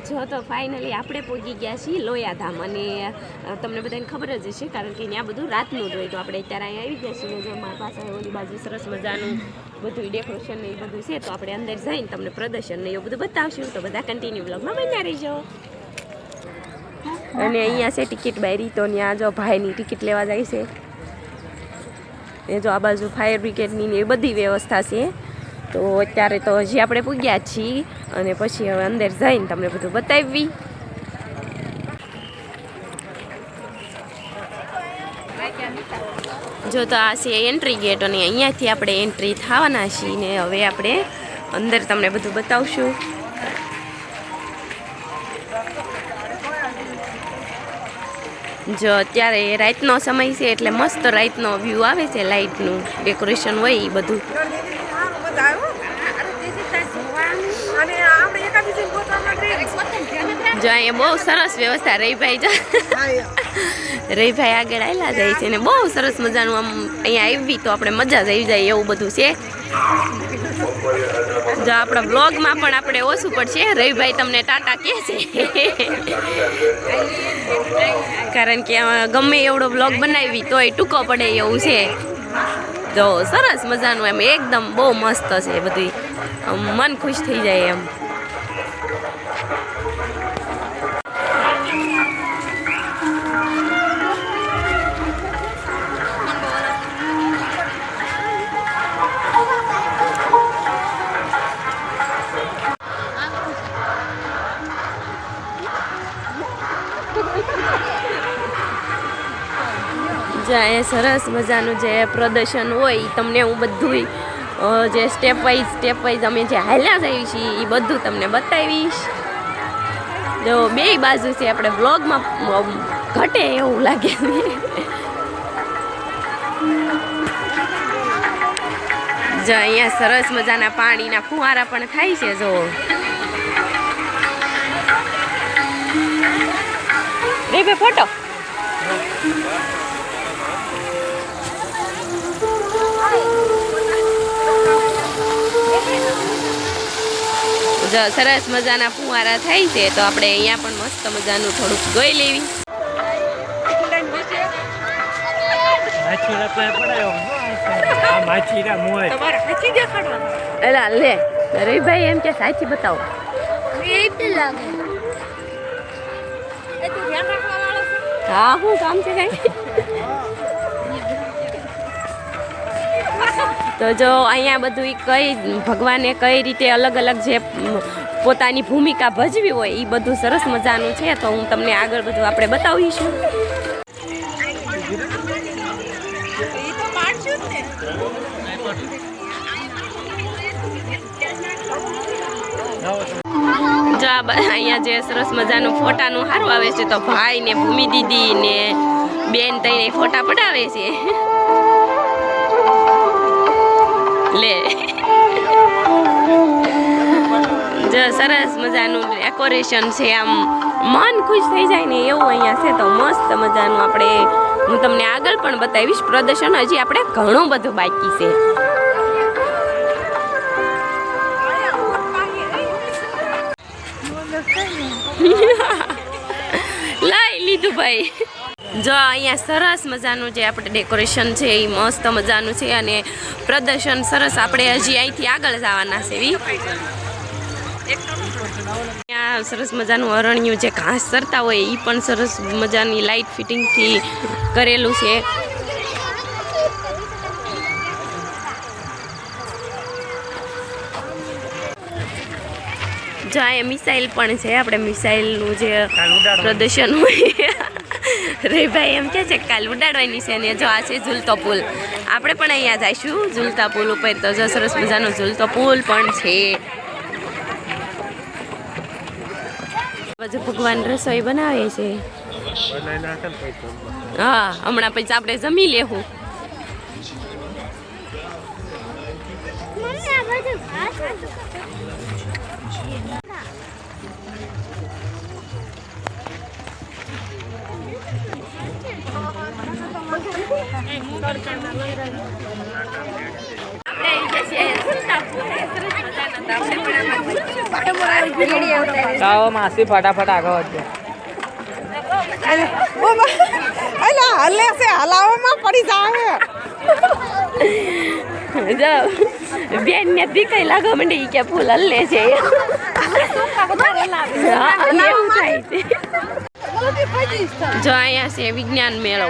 જો તો ફાઇનલી આપણે પહોંચી ગયા છીએ લોયાધામ અને તમને બધાને ખબર જ હશે કારણ કે ત્યાં બધું રાતનું જ હોય તો આપણે અત્યારે અહીંયા આવી ગયા છીએ. જો મારી પાસે ઓલી બાજુ સરસ મજાનું બધું ડેકોરેશન ને એ બધું છે તો આપણે અંદર જઈને તમને પ્રદર્શન ને એવું બધું બતાવશું. તો બધા કન્ટિન્યુ બ્લોગમાં બન્યા રહીજો. અને અહીંયા છે ટિકિટ બારી તો ત્યાં જો ભાઈની ટિકિટ લેવા જાય છે. એ જો આ બાજુ ફાયર બ્રિગેડની એ બધી વ્યવસ્થા છે. તો અત્યારે તો હજી આપણે પૂગ્યા છીએ અને પછી હવે અંદર જઈને તમને બધું બતાવી. જો તો આ છે એન્ટ્રી ગેટ અને અહીંયાથી આપણે એન્ટ્રી થવાના છીએ ને હવે આપણે અંદર તમને બધું બતાવશું. જો અત્યારે રાતનો સમય છે એટલે મસ્ત રાતનો વ્યૂ આવે છે. લાઇટનું ડેકોરેશન હોય એ બધું. જો અહીંયા બહુ સરસ વ્યવસ્થા રહીભાઈ આગળ આવેલા જાય છે ને બહુ સરસ મજાનું આમ અહીંયા આવી તો આપણે મજા જ આવી જાય એવું બધું છે. જો આપણા બ્લોગમાં પણ આપણે ઓછું પડશે. રવિભાઈ તમને ટાટા કહે છે કારણ કે ગમે એવડો બ્લોગ બનાવી તોય ટૂંકો પડે એવું છે. જો સરસ મજાનું એમ એકદમ બહુ મસ્ત છે બધું. મન ખુશ થઈ જાય એમ. જ્યાં સરસ મજાનું જે પ્રદર્શન હોય તમને હું બધું જે સ્ટેપ વાઇઝ અમે જે હાલ્યા જઈએ છીએ એ બધું તમને બતાવીશ. જો બે બાજુ છે આપણે બ્લોગમાં ઘટે એવું લાગે છે. જો અહીંયા સરસ મજાના પાણીના ફુવારા પણ થાય છે. જો રે બે ફોટો જો સરસ મજાના ફુવારા થાય છે તો આપણે અહીંયા પણ મસ્ત મજાનું થોડુંક જોઈ લેવી. એલા લે રવિભાઈ એમ કે સાચી બતાવો. હા શું કામ છે કઈ? તો જો અહીંયા બધું કઈ ભગવાને કઈ રીતે અલગ અલગ જે પોતાની ભૂમિકા ભજવી હોય એ બધું સરસ મજાનું છે. તો હું તમને આગળ બધું આપણે બતાવીશું. જો અહીંયા જે સરસ મજાનું ફોટાનું સારું આવે છે તો ભાઈ ને ભૂમિ દીદી ને બેન તઈને ફોટા પડાવે છે. લે જો સરસ મજાનું ડેકોરેશન છે. આમ મન ખુશ થઈ જાય ને એવું અહીંયા છે. તો મસ્ત મજાનું આપણે હું તમને આગળ પણ બતાવીશ. પ્રદર્શન હજી આપણે ઘણું બધું બાકી છે. લઈ લીધું ભાઈ. જો અહીંયા સરસ મજાનું જે આપણે ડેકોરેશન છે એ મસ્ત મજાનું છે અને પ્રદર્શન સરસ. આપણે હજી અહીંથી આગળ જવાના છે. અહીંયા સરસ મજાનું અરણ્યું જે ઘાસ ચરતા હોય એ પણ સરસ મજાની લાઇટ ફિટિંગથી કરેલું છે. જો અહીંયા મિસાઇલ પણ છે. આપણે મિસાઇલનું જે પ્રદર્શન હોય રે ભાઈ એમ કે છે કાલ ઉડાડવાની છે. અને જો આ છે ઝૂલતો પુલ. આપણે પણ અહીંયા જઈશું ઝૂલતા પુલ ઉપર. તો જો સરસ મજાનો ઝૂલતો પુલ પણ છે. બધું ભગવાન રસોઈ બનાવે છે. હા હમણાં પછી આપણે જમી લેવું. આપણે કાવો માસી ફટાફટ આગળ વધજો. હલે છે હલાવવામાં પડી જાય. જો બેન ને દીકઈ લાગવા માંડી કે ફૂલ હલ્લે છે. જો અહીંયા છે વિજ્ઞાન મેળો.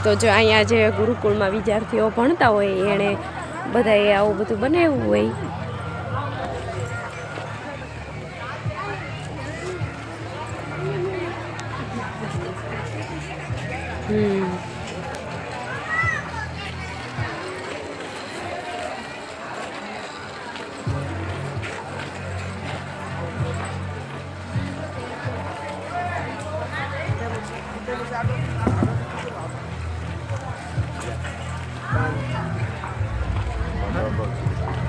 તો જો અહીંયા જે ગુરુકુળમાં વિદ્યાર્થીઓ ભણતા હોય એણે બધાએ આવું બધું બનાવ્યું હોય.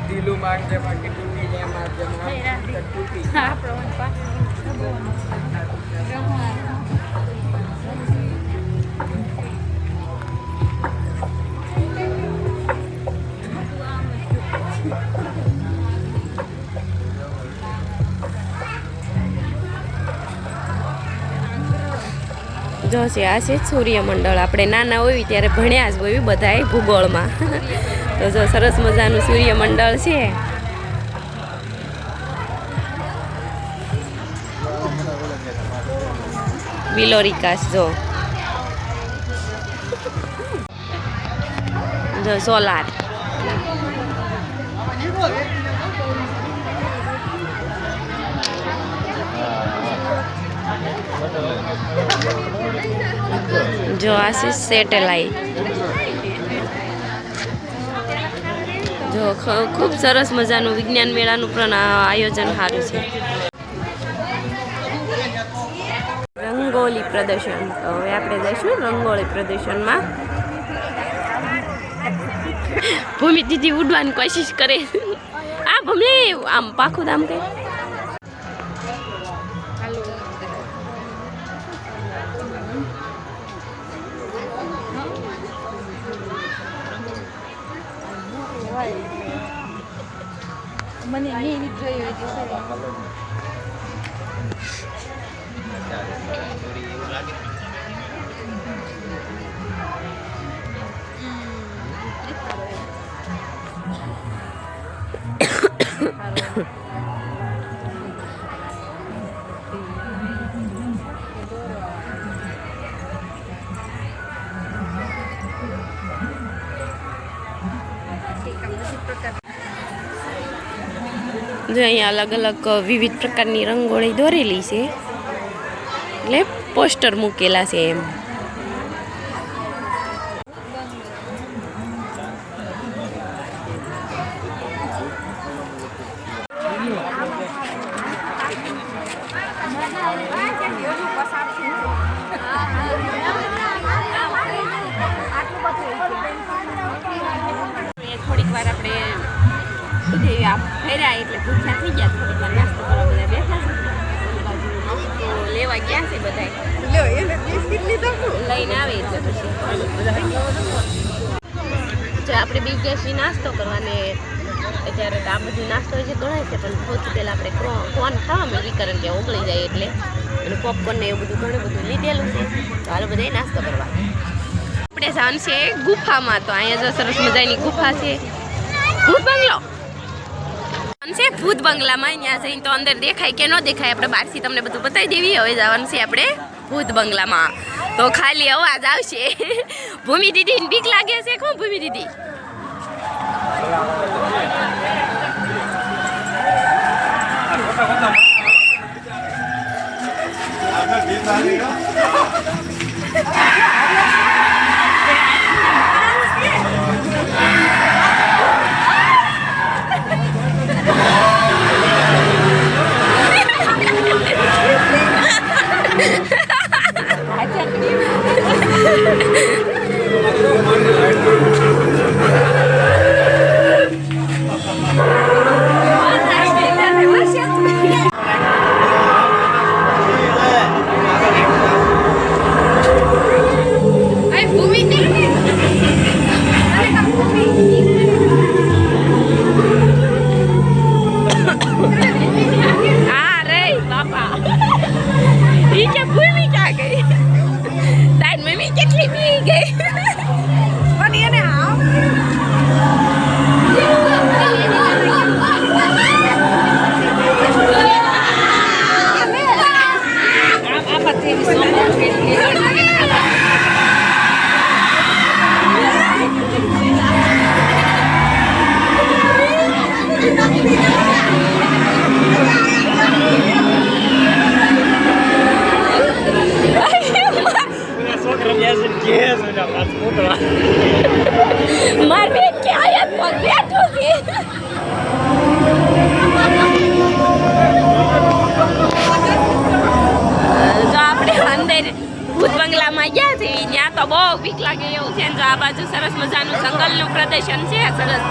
ઢીલું માંગજે બાકી તૂટી જાય મારજે તૂટી. જો છે આ છે સૂર્યમંડળ. આપણે નાના હોય ત્યારે ભણ્યા જ હોય બધાય ભૂગોળમાં. તો જો સરસ મજાનું સૂર્યમંડળ છે. વિલોરિકાસ જો સોલાર. જો આ છે સેટેલાઇટ. જો ખૂબ સરસ મજાનું વિજ્ઞાન મેળાનું પણ આયોજન સારું છે. રંગોળી પ્રદર્શન. તો હવે આપણે જઈશું રંગોળી પ્રદર્શનમાં. ભૂમિ દીદી ઉડવાની કોશિશ કરે. આ ભૂમિ આમ પાખું દામ કઈ. મને નહીં જોયું જો અહીંયા અલગ અલગ વિવિધ પ્રકારની રંગોળી દોરેલી છે, એટલે પોસ્ટર મૂકેલા છે એમ. થોડીક વાર આપણે ફેર્યા એટલે ભૂખ્યા થઈ ગયા. થોડીક વાર નાસ્તો કરવા બધા બેઠા છે. નાસ્તો લેવા ગયા છે બધા, લઈને આવે એટલે પછી જો આપણે બી ગયા છીએ નાસ્તો કરવાને. અત્યારે તો આ બધું નાસ્તો જે ગણાય છે, પણ સૌથી પહેલાં આપણે કોન ખાવા માંડી, કારણ કે ઓગળી જાય એટલે. અને પોપકોર્ન ને એવું બધું ઘણું બધું લીધેલું છે. તો હાલો બધા નાસ્તો કરવા. આપણે જવાનું છે ગુફામાં. તો અહીંયા જો સરસ મજાની ગુફા છે, ભૂત બંગલો છે. ભૂત બંગલામાં અહીંયા જઈને તો અંદર દેખાય કે ન દેખાય, આપણે બહારથી તમને બધું બતાવી દેવી. હવે જવાનું છે આપણે ભૂત બંગલામાં. તો ખાલી અવાજ આવશે. ભૂમિ દીદીને બીક લાગે છે. કોણ ભૂમિ દીદી? अरे बापा ये क्या भूमि क्या गई तार मम्मी कितनी पी गई પણ એને આવ मार में क्या आया तो बैठोगे जो આપણે અંદર ભૂત બંગલામાં ગયા છે ત્યાં તો બહુ બીક લાગે એવું છે જો આ બાજુ સરસ મજાનું જંગલનું પ્રદર્શન છે સરસ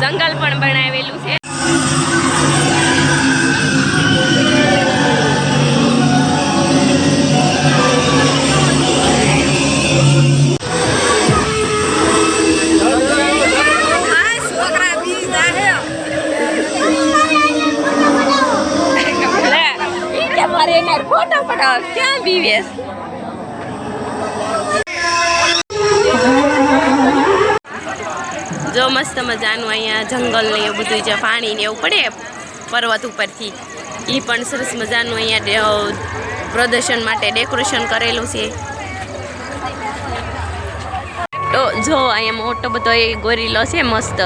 જંગલ પણ બનાવેલું છે ફોટા પડાવ ક્યાં બીવેસ જો મસ્ત મજાનું અહીંયા જંગલ ને એવું બધું જે પાણી ને એવું પડે પર્વત ઉપરથી એ પણ સરસ મજાનું અહીંયા પ્રદર્શન માટે ડેકોરેશન કરેલું છે તો જો અહીંયા મોટો બધો એ ગોરીલો છે મસ્ત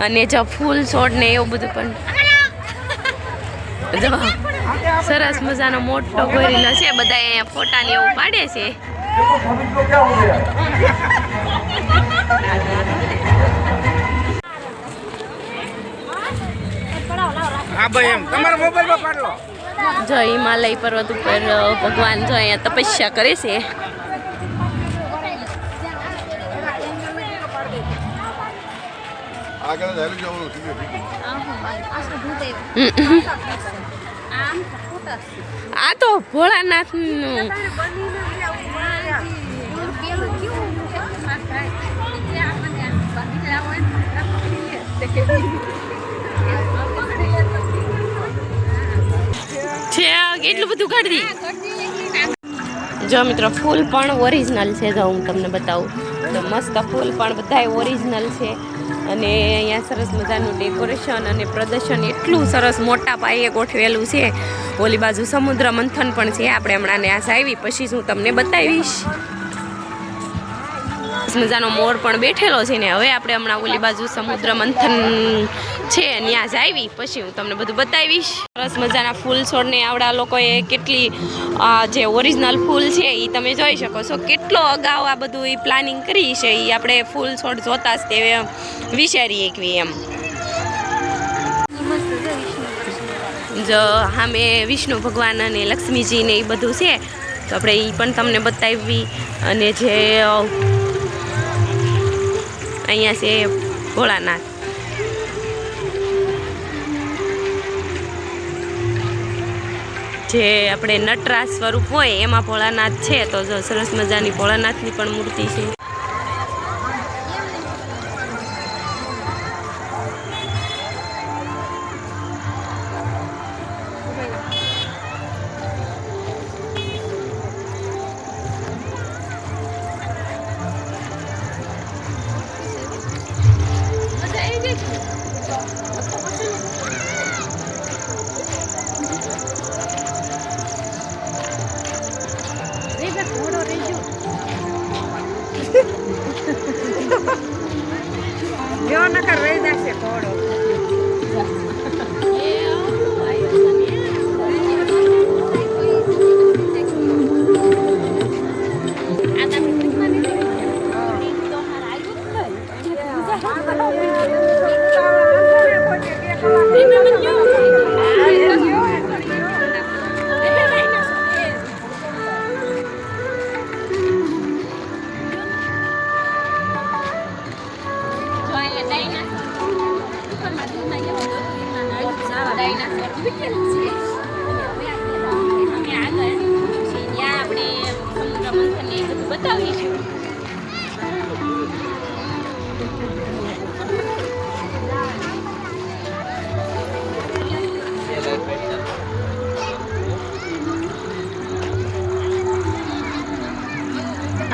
અને જો ફૂલ છોડ ને એવું બધું પણ જો સરસ મજાનો મોટો ગોરીલો છે બધા અહીંયા ફોટા ને એવું પાડે છે હા ભાઈ એમ તમારા મોબાઈલમાં પાડલો જો હિમાલય પર્વત ઉપર ભગવાન જો અહીંયા તપસ્યા કરે છે આગળ હેલું જવાનું સીધું આ તો ભોળાનાથ નું છે કેટલું બધું કાઢી જો મિત્રો ફૂલ પણ ઓરિજિનલ છે જો હું તમને બતાવું તો મસ્ત ફૂલ પણ બધાય ઓરિજિનલ છે અને અહીંયા સરસ મજાનું ડેકોરેશન અને પ્રદર્શન એટલું સરસ મોટા પાયે ગોઠવેલું છે ઓલી બાજુ સમુદ્ર મંથન પણ છે આપણે હમણાં ને આ આવી પછી હું તમને બતાવીશ મજાનો મોર પણ બેઠેલો છે ને હવે આપણે હમણાં ઓલી બાજુ સમુદ્ર મંથન છે ત્યાં આવી પછી હું તમને બધું બતાવીશ સરસ મજાના ફૂલ છોડને આવડા લોકોએ કેટલી જે ઓરિજિનલ ફૂલ છે એ તમે જોઈ શકો છો કેટલો અગાઉ આ બધું એ પ્લાનિંગ કરી છે એ આપણે ફૂલ છોડ જોતા જ તે વિચારીએ કે એમ જો સામે વિષ્ણુ ભગવાન અને લક્ષ્મીજી ને એ બધું છે તો આપણે એ પણ તમને બતાવી અને જે અહીંયા છે ભોળાનાથ જે આપણે નટરાજ સ્વરૂપ હોય એમાં ભોળાનાથ છે તો જો સરસ મજાની ભોળાનાથની પણ મૂર્તિ છે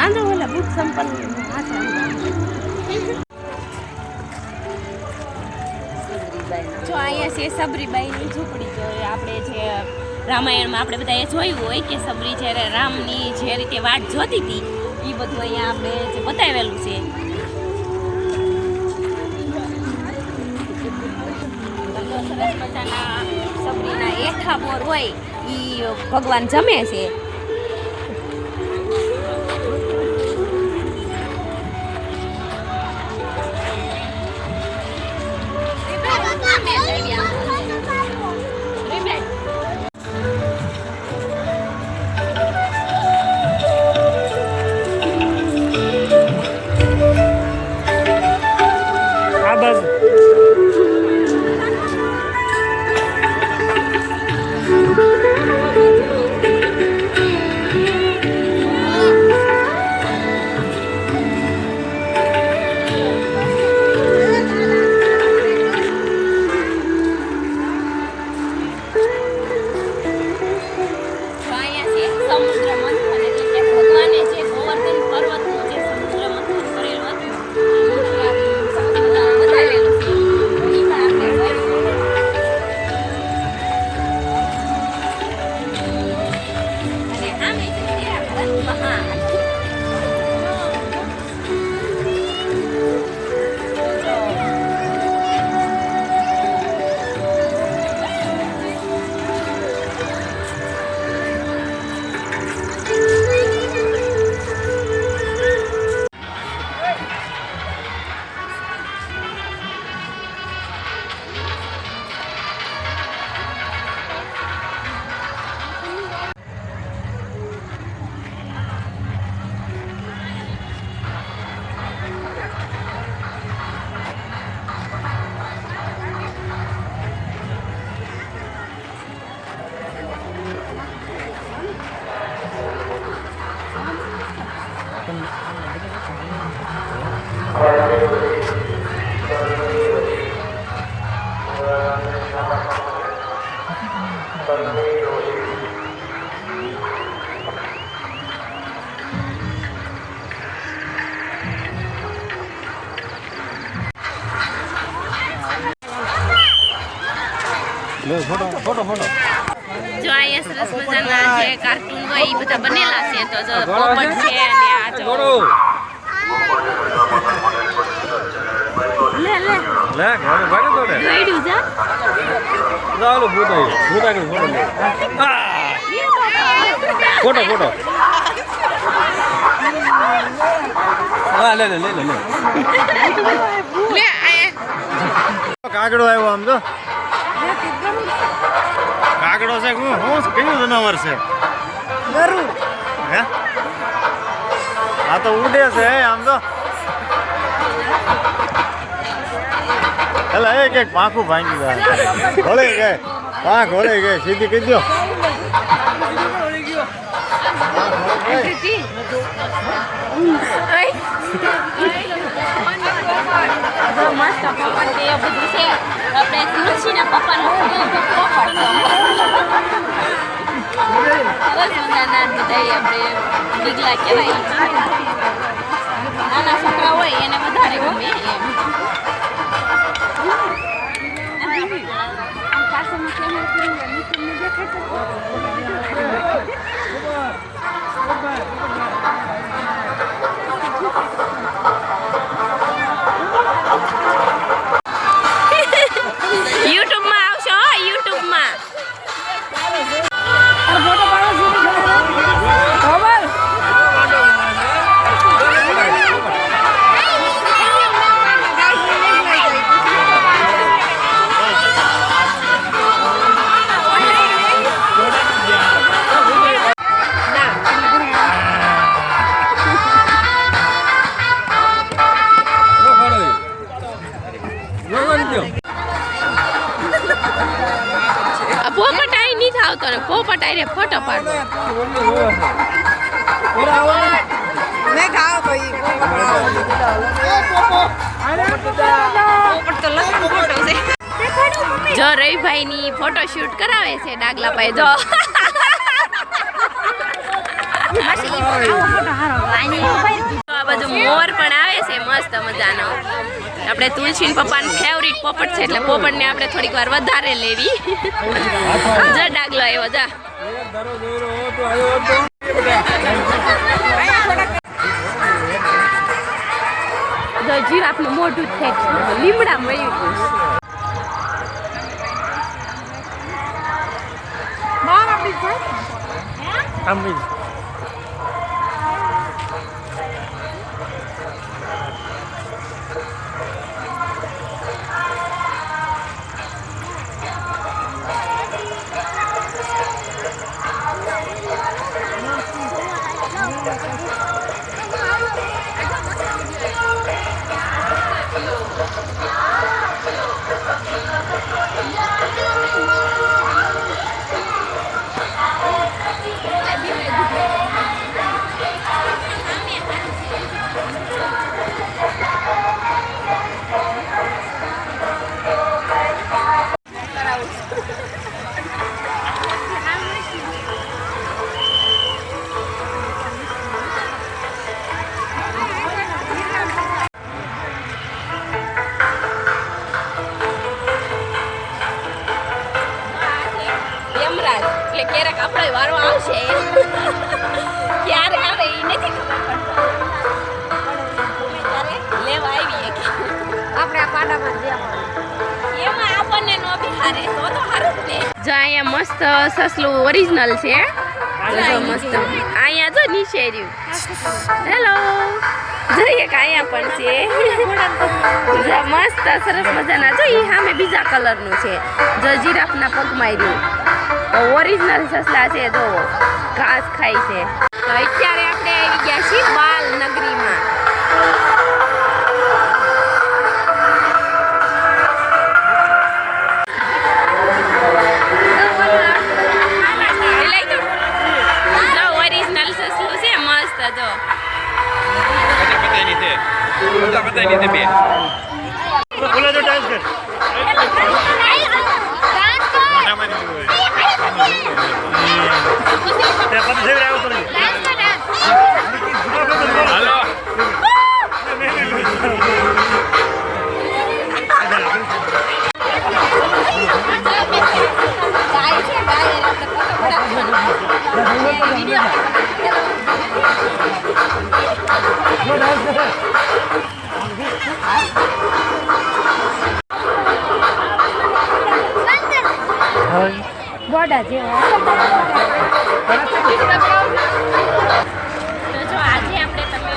આંધો ઓલા બુક સંપલ જો અહીંયા છે સબરીબાઈની ઝૂંપડી. જો આપણે જે રામાયણમાં આપણે બધાએ જોયું હોય કે સબરી જ્યારે રામની જે રીતે વાટ જોતી હતી એ બધું અહીંયા આપણે જે બતાવેલું છે. સરસ મજાના સબરીના એઠા બોર હોય એ ભગવાન જમે છે. આ બાજુ જો અહીંયા સરસ મજાના જે કાર્ટૂન હોય એ બધા બનેલા છે. તો જો પોપટ છે અને આ જો લે લે લે ઘરે ભાગે દોડે દોડ્યું જા ચાલો ભૂતાઈ કે ફોટો લે ફોટો હા લે કાગડો આવ્યો આમ જો કાગડો છે હું કયું જનાવર છે ગરુડ હે આ તો ઉડે છે આમ તો એટલે એક પાંખું ભાંગી જાય હોળે ગઈ પાંખ હોળે ગઈ સીધી કહી દો મસ્ત પોપટ એ બધું છે. આપણે તુલસીના પપ્પાનું પોપટ સરસ મજાના બધા આપણે ડીગલા કહેવાય. નાના છોકરા હોય એને વધારે ગમે એમ. યુટ્યુબમાં આવશો યુટ્યુબમાં. ફોટો પાડો ખબર પોપટ આઈ નહીં થાવતો ને પોપટ આઈ રે ફોટો પાડો. મેં જો રવિભાઈની ફોટોશૂટ કરાવે છે ડાગલાભાઈ જો આ બાજુ મોર પણ આવે છે મસ્ત મજાનો. આપણે તુલસીન પપ્પાનો ફેવરિટ પોપટ છે એટલે પોપટને આપણે થોડીક વાર વધારે લેવી. જો ડાગલો આવ્યો જા. જો જીરાફનું મોઢું છે લીમડા મળ્યું. એટલે ક્યારેક આપણે વારો આવશે ક્યારે આવે એ નથી ખબર પડતો લેવા આવીએ કે આપણે આ પાડામાં એમાં આપણને નો બિહારે તો સારું જ ને. જો અહીંયા મસ્ત સસલું ઓરિજિનલ છે. જો મસ્ત અહીંયા જો નીચે રહ્યું. હેલો જોઈએ કે અહીંયા પણ છે. જો મસ્ત સરસ મજાના જો એ સામે બીજા કલરનું છે. જો જીરાફના પગમાં રહ્યું ઓરિજિનલ સસલા છે. જો ઘાસ ખાય છે. તો અત્યારે આપણે આવી ગયા છીએ બાલ નગરીમાં. ઓરિજિનલ સસલું છે મસ્ત. જો પતા નહીં તે બે બોલા તો ડાન્સ કર તે પત સેવ આવ્યો તો હાલો બોડા જેવો. તો જો આજે આપણે તમે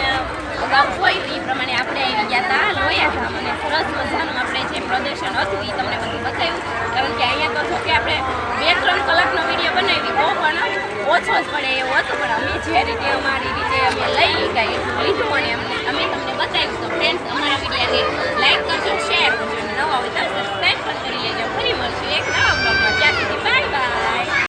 અગાઉ જોયું એ પ્રમાણે આપણે આવી ગયા હતા લોયાધામ અને સરસ મજાનું